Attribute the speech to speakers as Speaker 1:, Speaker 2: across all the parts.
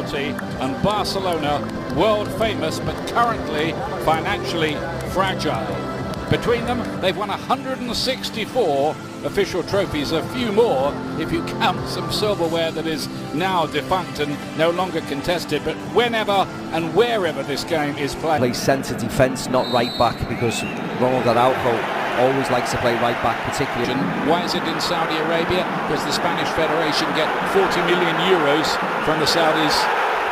Speaker 1: royalty and Barcelona, world famous but currently financially fragile. Between them, they've won 164 official trophies, a few more if you count some silverware that is now defunct and no longer contested. But whenever and wherever this game is played,
Speaker 2: play centre defence, not right back, because Ronald Araujo always likes to play right back, particularly.
Speaker 1: Why is it in Saudi Arabia? Because the Spanish Federation get 40 million euros from the Saudis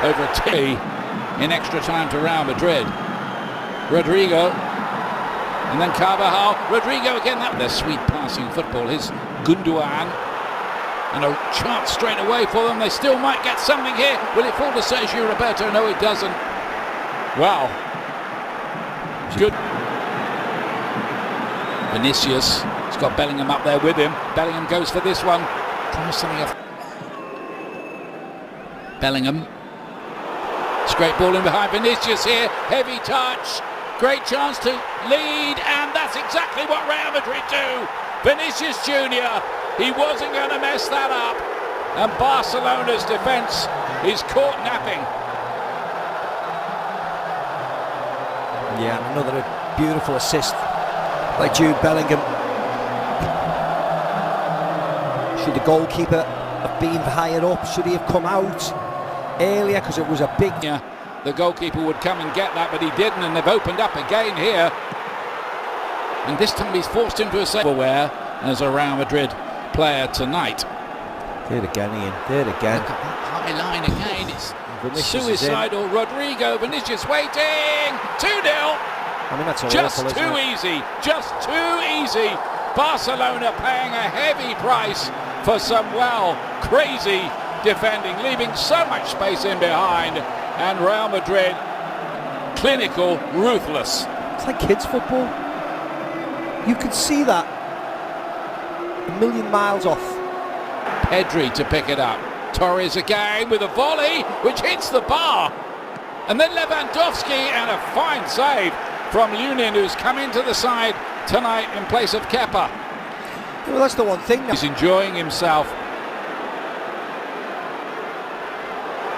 Speaker 1: over a T in extra time to Real Madrid. Rodrigo. And then Carvajal, Rodrigo again, their sweet passing football. Here's Gundogan, and a chance straight away for them. They still might get something here. Will it fall to Sergio Roberto? No, it doesn't. Wow. Good. Vinicius has got Bellingham up there with him. Bellingham goes for this one. Tries something off. Bellingham. Straight ball in behind Vinicius here. Heavy touch. Great chance to lead, and that's exactly what Real Madrid do. Vinicius Jr., he wasn't going to mess that up, and Barcelona's defence is caught napping.
Speaker 2: Yeah, another beautiful assist by Jude Bellingham. Should the goalkeeper have been higher up? Should he have come out earlier? Because it was a big...
Speaker 1: Yeah. The goalkeeper would come and get that, but he didn't, and they've opened up again here. And this time he's forced into a silverware as a Real Madrid player tonight.
Speaker 2: There again, Ian. There again.
Speaker 1: Look at that high line again. It's Vinicius suicidal. Rodrigo, Vinicius waiting. 2-0.
Speaker 2: I mean, that's
Speaker 1: just
Speaker 2: awful,
Speaker 1: too easy. Just too easy. Barcelona paying a heavy price for some, well, crazy defending, leaving so much space in behind. And Real Madrid, clinical, ruthless.
Speaker 2: It's like kids' football. You could see that a million miles off.
Speaker 1: Pedri to pick it up. Torres again with a volley, which hits the bar. And then Lewandowski, and a fine save from Lunin, who's come into the side tonight in place of Kepa.
Speaker 2: Well, that's the one thing.
Speaker 1: He's enjoying himself.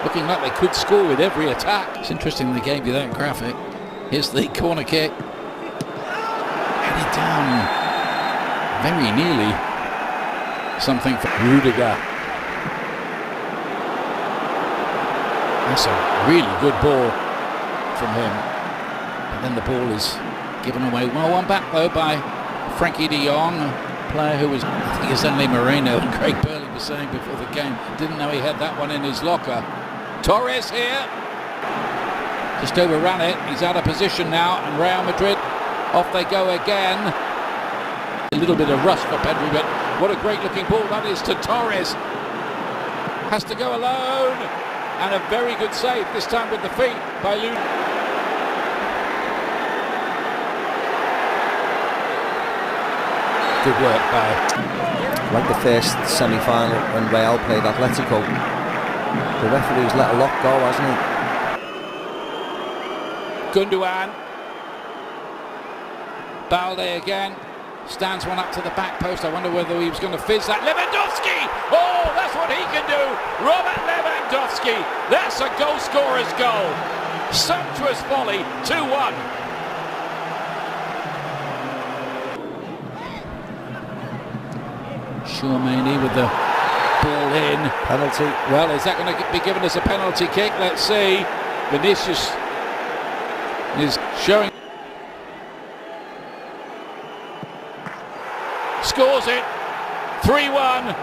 Speaker 1: Looking like they could score with every attack. It's interesting they gave you that graphic. Here's the corner kick. Headed down very nearly. Something for Rudiger. That's a really good ball from him. And then the ball is given away. Well, one back though by Frankie de Jong, a player who was, I think it's only Moreno, and Craig Burley was saying before the game, didn't know he had that one in his locker. Torres here, just overran it. He's out of position now, and Real Madrid, off they go again. A little bit of rust for Pedri, but what a great looking ball that is to Torres. Has to go alone, and a very good save, this time with the feet by Lunin. Good work by...
Speaker 2: Like the first semi-final when Real played Atletico. The referee's let a lot go, hasn't
Speaker 1: he? Gundogan. Balde again. Stands one up to the back post. I wonder whether he was going to fizz that. Lewandowski! Oh, that's what he can do! Robert Lewandowski! That's a goal scorer's goal! Sumptuous volley, 2-1. Tchouameni with the ball in.
Speaker 2: Penalty.
Speaker 1: Well, is that going to be given as a penalty kick? Let's see. Vinicius is showing. Scores it. 3-1.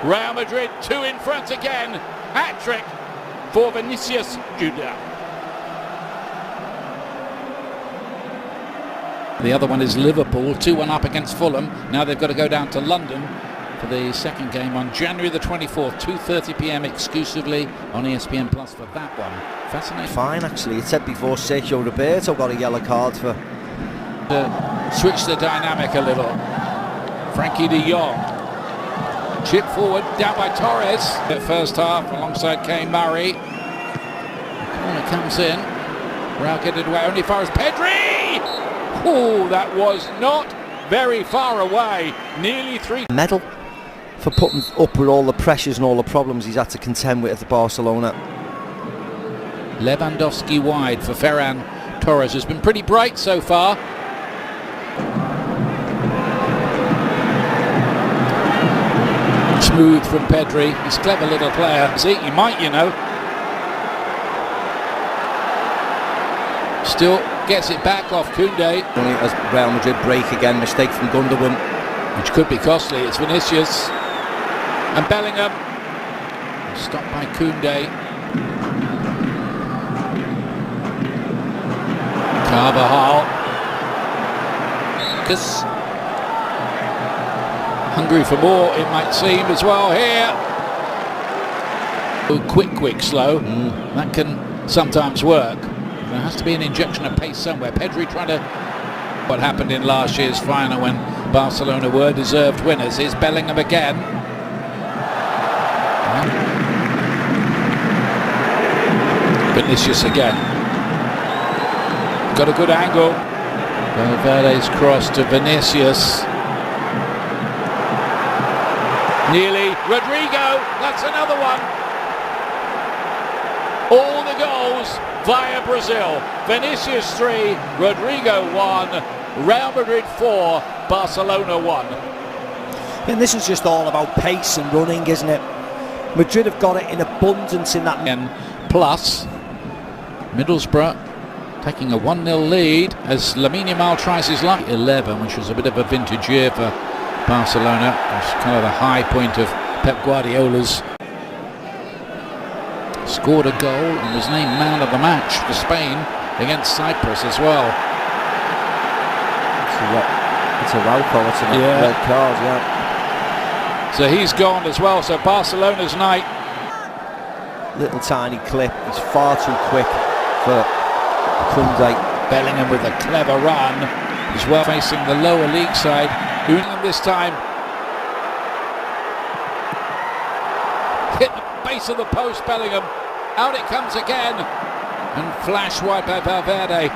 Speaker 1: Real Madrid 2 in front again. Hat-trick for Vinicius Jr. The other one is Liverpool, 2-1 up against Fulham. Now they've got to go down to London for the second game on January the 24th, 2:30 p.m. exclusively on ESPN Plus for that one. Fascinating.
Speaker 2: Fine, actually. It said before Sergio Roberto got a yellow card for...
Speaker 1: switch the dynamic a little. Frankie de Jong. Chip forward, down by Torres. At first half, alongside Kane Murray. Corner comes in. Real get it away, only far as Pedri! Oh, that was not very far away. Nearly 3.
Speaker 2: Medal for putting up with all the pressures and all the problems he's had to contend with at the Barcelona.
Speaker 1: Lewandowski wide for Ferran Torres, who's been pretty bright so far. Smooth from Pedri. He's a clever little player. See, he might, you know. Still gets it back off Koundé.
Speaker 2: Only as Real Madrid break again, mistake from Gundogan,
Speaker 1: which could be costly. It's Vinicius and Bellingham. Stopped by Koundé. Carvajal. Because hungry for more, it might seem, as well here. Oh, quick, slow. That can sometimes work. There has to be an injection of pace somewhere. Pedri trying to... What happened in last year's final when Barcelona were deserved winners. Here's Bellingham again. Vinicius again. Got a good angle. Valverde's cross to Vinicius. Nearly. Rodrigo. That's another one. All the goals via Brazil. Vinicius 3, Rodrigo 1, Real Madrid 4, Barcelona 1.
Speaker 2: And this is just all about pace and running, isn't it? Madrid have got it in abundance in that.
Speaker 1: And plus, Middlesbrough taking a 1-0 lead as Lamine Yamal tries his luck. 11, which was a bit of a vintage year for Barcelona. It's kind of the high point of Pep Guardiola's. Scored a goal and was named man of the match for Spain against Cyprus as well.
Speaker 2: It's a Rauco, it's a red card, yeah.
Speaker 1: So he's gone as well, so Barcelona's night.
Speaker 2: Little tiny clip, it's far too quick for Koundé.
Speaker 1: Bellingham with a clever run as well, facing the lower league side. Bellingham this time hit the base of the post. Bellingham, out it comes again, and flash wide by Valverde.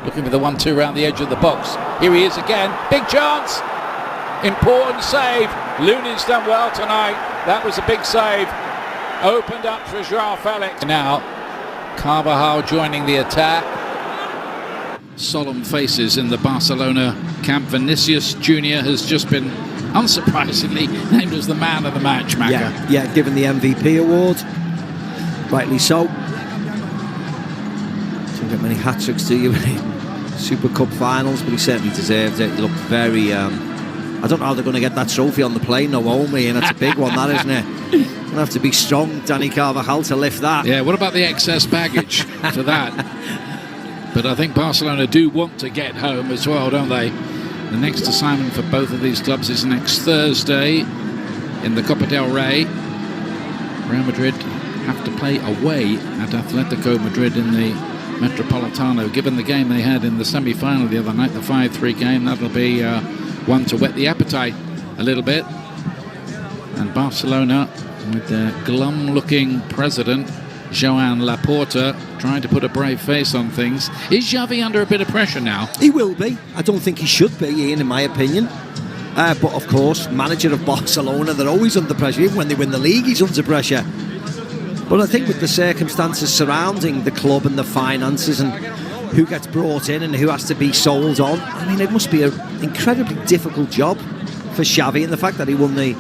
Speaker 1: Looking for the 1-2 around the edge of the box. Here he is again, big chance, important save. Looney's done well tonight. That was a big save. Opened up for João Felix. Now Carvajal joining the attack. Solemn faces in the Barcelona camp. Vinicius Jr. has just been, unsurprisingly, named as the man of the match, Macca.
Speaker 2: Yeah, given the MVP award. Rightly so. Don't get many hat-tricks, do you, in Super Cup finals, but he certainly deserved it. He looked very... I don't know how they're going to get that trophy on the plane, Naomi, and that's a big one, that, isn't it? Going to have to be strong, Danny Carvajal, to lift that.
Speaker 1: Yeah, what about the excess baggage for that? But I think Barcelona do want to get home as well, don't they? The next assignment for both of these clubs is next Thursday in the Copa del Rey. Real Madrid have to play away at Atletico Madrid in the Metropolitano. Given the game they had in the semi-final the other night, the 5-3 game, that'll be one to whet the appetite a little bit. And Barcelona, with their glum-looking president, Joan Laporta, trying to put a brave face on things. Is Xavi under a bit of pressure now?
Speaker 2: He will be. I don't think he should be, Ian, in my opinion. But of course, manager of Barcelona, they're always under pressure. Even when they win the league, he's under pressure. But I think with the circumstances surrounding the club and the finances and who gets brought in and who has to be sold on, I mean, it must be an incredibly difficult job for Xavi. And the fact that he won the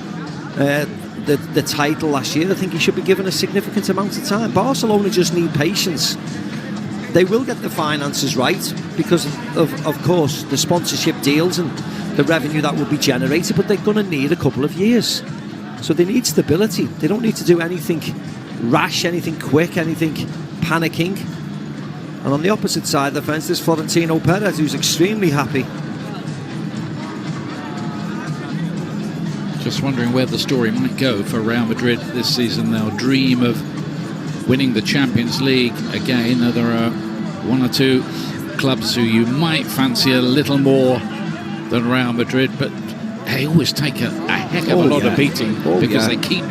Speaker 2: title last year, I think he should be given a significant amount of time. Barcelona just need patience. They will get the finances right because of course, the sponsorship deals and the revenue that will be generated, but they're going to need a couple of years. So they need stability. They don't need to do anything rash, anything quick, anything panicking. And on the opposite side of the fence, there's Florentino Perez, who's extremely happy.
Speaker 1: Just wondering where the story might go for Real Madrid this season. They'll dream of winning the Champions League again. There are one or two clubs who you might fancy a little more than Real Madrid, but they always take a heck of a lot of beating because they keep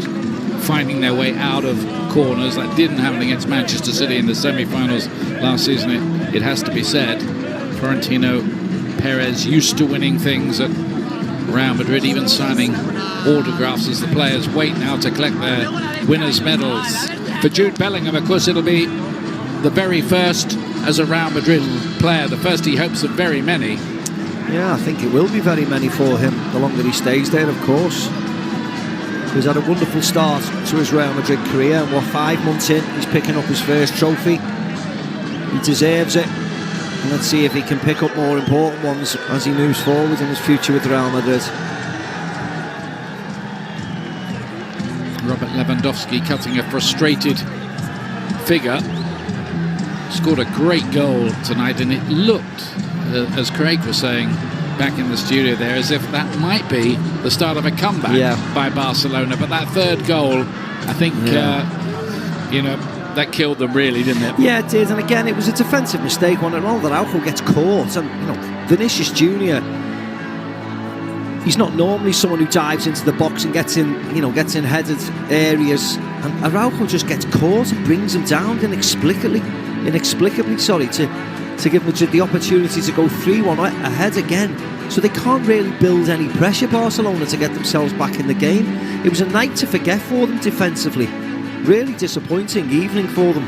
Speaker 1: finding their way out of corners. That didn't happen against Manchester City in the semi-finals last season, it has to be said. Florentino Perez used to winning things at Real Madrid, even signing autographs as the players wait now to collect their winners' medals. For Jude Bellingham, of course, it'll be the very first as a Real Madrid player, the first he hopes of very many.
Speaker 2: Yeah, I think it will be very many for him, the longer he stays there, of course. He's had a wonderful start to his Real Madrid career, and we're 5 months in, he's picking up his first trophy. He deserves it, and let's see if he can pick up more important ones as he moves forward in his future with Real Madrid.
Speaker 1: Robert Lewandowski cutting a frustrated figure. Scored a great goal tonight, and it looked, as Craig was saying back in the studio there, as if that might be the start of a comeback by Barcelona. But that third goal, I think, that killed them really, didn't it?
Speaker 2: Yeah, it did. And again, it was a defensive mistake. One and all, that Araujo gets caught, and Vinicius Junior, he's not normally someone who dives into the box and gets in headed areas. And Araujo just gets caught and brings him down inexplicably, to give Madrid the opportunity to go 3-1 ahead again. So they can't really build any pressure, Barcelona, to get themselves back in the game. It was a night to forget for them defensively. Really disappointing evening for them.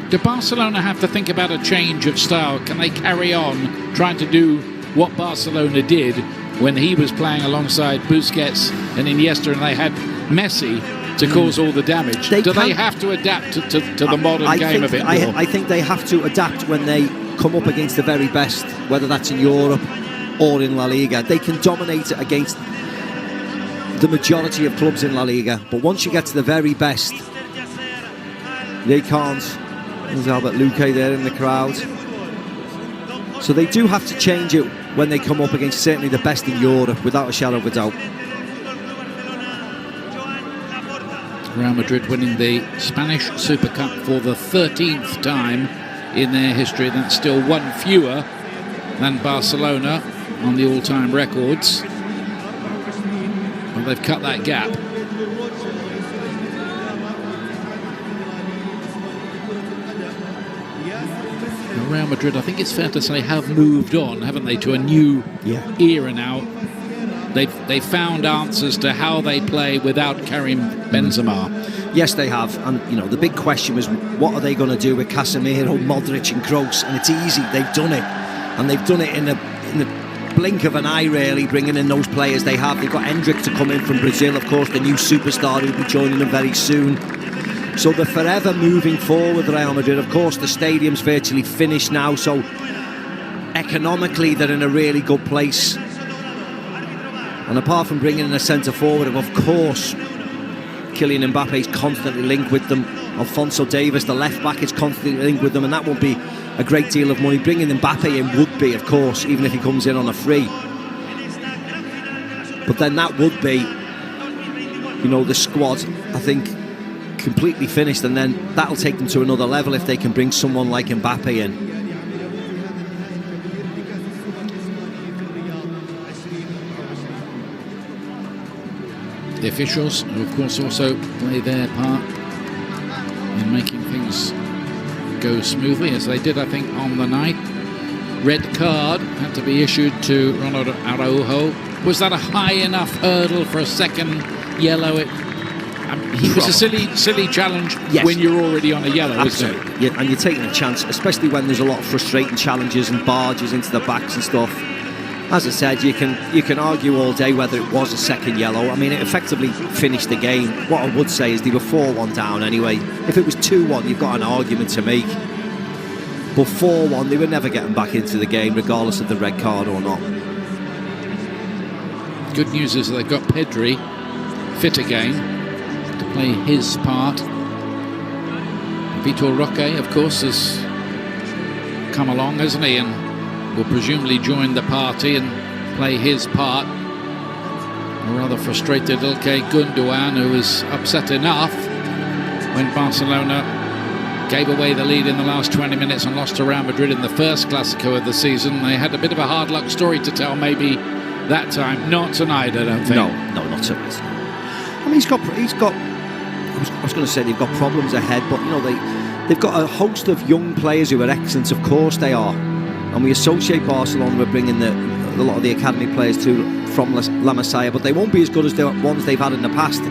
Speaker 1: Do Barcelona have to think about a change of style? Can they carry on trying to do what Barcelona did when he was playing alongside Busquets and Iniesta, and they had Messi to cause all the damage? Do they have to adapt to the modern game a bit more?
Speaker 2: I think they have to adapt when they come up against the very best, whether that's in Europe or in La Liga. They can dominate it against the majority of clubs in La Liga, but once you get to the very best, they can't. There's Albert Luque there in the crowd. So they do have to change it when they come up against certainly the best in Europe, without a shadow of a doubt.
Speaker 1: Real Madrid winning the Spanish Super Cup for the 13th time in their history. That's still one fewer than Barcelona on the all-time records. Well, they've cut that gap. Now, Real Madrid, I think it's fair to say, have moved on, haven't they, to a new era now. They've found answers to how they play without Karim Benzema.
Speaker 2: Yes, they have. And, the big question was, what are they going to do with Casemiro, Modric and Kroos? And it's easy. They've done it. And they've done it in the blink of an eye, really, bringing in those players they have. They've got Endrick to come in from Brazil, of course, the new superstar who'll be joining them very soon. So they're forever moving forward, Real Madrid. Of course, the stadium's virtually finished now, so economically they're in a really good place. And apart from bringing in a centre-forward, of course, Kylian Mbappe's constantly linked with them. Alphonso Davies, the left-back, is constantly linked with them, and that won't be a great deal of money. Bringing Mbappe in would be, of course, even if he comes in on a free. But then that would be, the squad, I think, completely finished, and then that'll take them to another level if they can bring someone like Mbappe in.
Speaker 1: The officials, who of course also play their part in making things go smoothly, as they did, I think, on the night. Red card had to be issued to Ronald Araujo. Was that a high enough hurdle for a second yellow? It was a silly challenge when you're already on a yellow, isn't it?
Speaker 2: Yeah, and you're taking a chance, especially when there's a lot of frustrating challenges and barges into the backs and stuff. As I said, you can argue all day whether it was a second yellow. I mean, it effectively finished the game. What I would say is they were 4-1 down anyway. If it was 2-1, you've got an argument to make. But 4-1, they were never getting back into the game, regardless of the red card or not.
Speaker 1: Good news is they've got Pedri fit again to play his part. Vitor Roque, of course, has come along, hasn't he? And will presumably join the party and play his part. A rather frustrated Ilkay Gundogan, who was upset enough when Barcelona gave away the lead in the last 20 minutes and lost to Real Madrid in the first Clásico of the season. They had a bit of a hard luck story to tell maybe that time. Not tonight, I don't think.
Speaker 2: No, not tonight. I mean, he's got. I was going to say they've got problems ahead, but they've got a host of young players who are excellent. Of course they are. And we associate Barcelona with bringing a lot of the academy players from La Masia, but they won't be as good as the ones they've had in the past.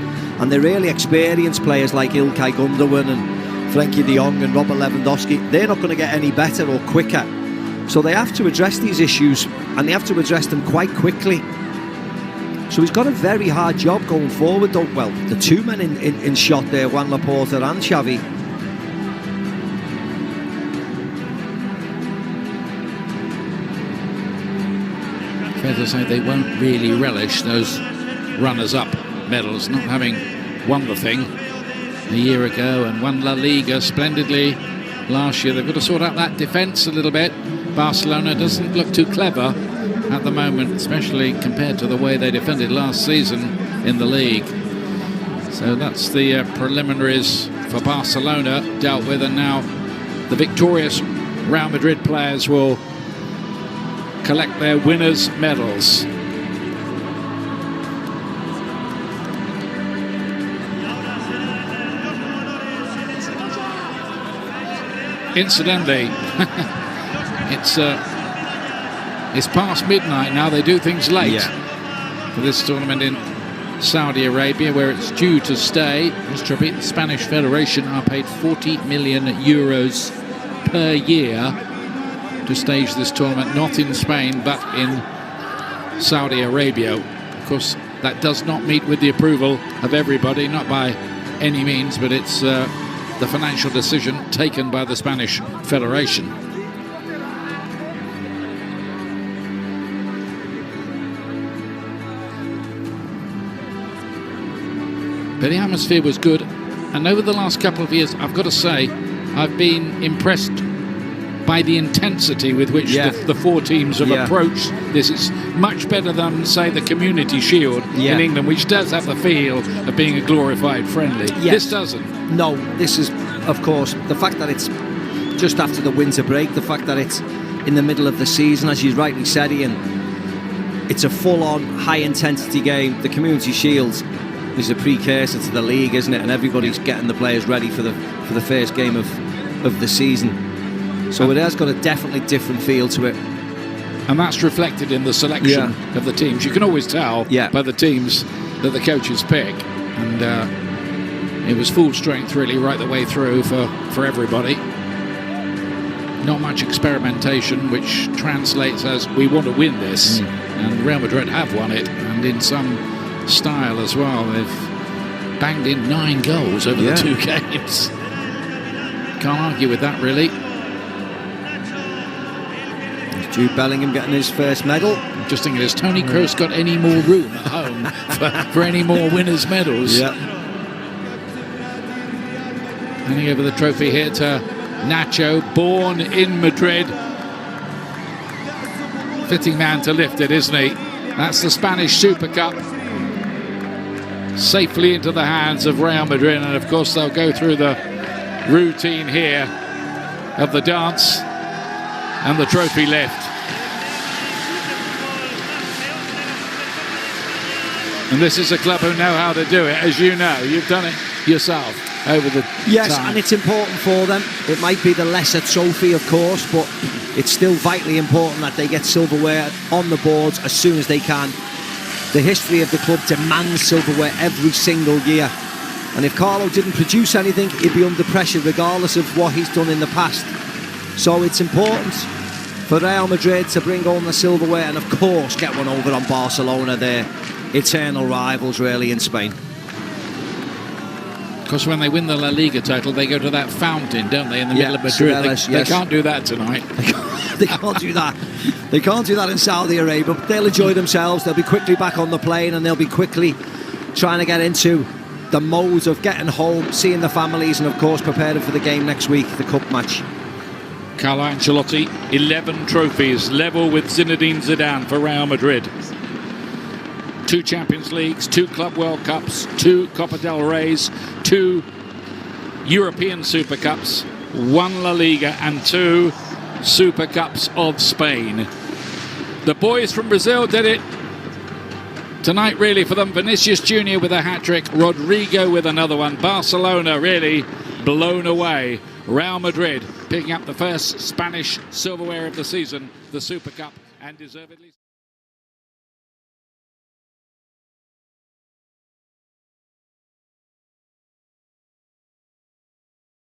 Speaker 2: And the really experienced players like Ilkay Gundogan and Frankie de Jong and Robert Lewandowski, they're not going to get any better or quicker. So they have to address these issues, and they have to address them quite quickly. So he's got a very hard job going forward, though. Well, the two men in shot there, Juan Laporta and Xavi.
Speaker 1: Fair to say they won't really relish those runners-up medals, not having won the thing a year ago and won La Liga splendidly last year. They've got to sort out that defence a little bit. Barcelona doesn't look too clever at the moment, especially compared to the way they defended last season in the league. So that's the preliminaries for Barcelona dealt with, and now the victorious Real Madrid players will collect their winners' medals. Incidentally, it's past midnight now. They do things late for this tournament in Saudi Arabia, where it's due to stay. Just to repeat, the Spanish Federation are paid 40 million euros per year to stage this tournament, not in Spain but in Saudi Arabia. Of course, that does not meet with the approval of everybody, not by any means, but it's the financial decision taken by the Spanish Federation. But the atmosphere was good, and over the last couple of years, I've got to say, I've been impressed by the intensity with which the four teams have approached this. It's much better than, say, the Community Shield in England, which does have the feel of being a glorified friendly. This doesn't.
Speaker 2: No, this is, of course, the fact that it's just after the winter break, the fact that it's in the middle of the season, as you rightly said, Ian, it's a full-on, high-intensity game. The Community Shield is a precursor to the league, isn't it? And everybody's getting the players ready for the first game of the season. So it has got a definitely different feel to it.
Speaker 1: And that's reflected in the selection of the teams. You can always tell by the teams that the coaches pick. And it was full strength really right the way through for everybody. Not much experimentation, which translates as we want to win this. And Real Madrid have won it, and in some style as well. They've banged in 9 goals over the 2 games. Can't argue with that really.
Speaker 2: Jude Bellingham getting his first medal.
Speaker 1: Just thinking, has Toni Kroos got any more room at home for any more winners' medals? Handing over the trophy here to Nacho, born in Madrid. Fitting man to lift it, isn't he? That's the Spanish Super Cup. Safely into the hands of Real Madrid, and of course they'll go through the routine here of the dance and the trophy lift. And this is a club who know how to do it, as you know. You've done it yourself over the time.
Speaker 2: And it's important for them. It might be the lesser trophy, of course, but it's still vitally important that they get silverware on the boards as soon as they can. The history of the club demands silverware every single year. And if Carlo didn't produce anything, he'd be under pressure regardless of what he's done in the past. So it's important for Real Madrid to bring home the silverware and, of course, get one over on Barcelona, their eternal rivals, really, in Spain.
Speaker 1: Because when they win the La Liga title, they go to that fountain, don't they, in the middle of Madrid? They can't do that tonight.
Speaker 2: They can't do that. They can't do that in Saudi Arabia, but they'll enjoy themselves. They'll be quickly back on the plane, and they'll be quickly trying to get into the mode of getting home, seeing the families, and of course preparing for the game next week, the cup match.
Speaker 1: Carlo Ancelotti, 11 trophies, level with Zinedine Zidane for Real Madrid. 2 Champions Leagues, 2 Club World Cups, 2 Copa del Reys, 2 European Super Cups, 1 La Liga and 2 Super Cups of Spain. The boys from Brazil did it tonight really for them. Vinicius Jr. with a hat-trick, Rodrigo with another one. Barcelona really blown away. Real Madrid picking up the first Spanish silverware of the season, the Super Cup, and deservedly.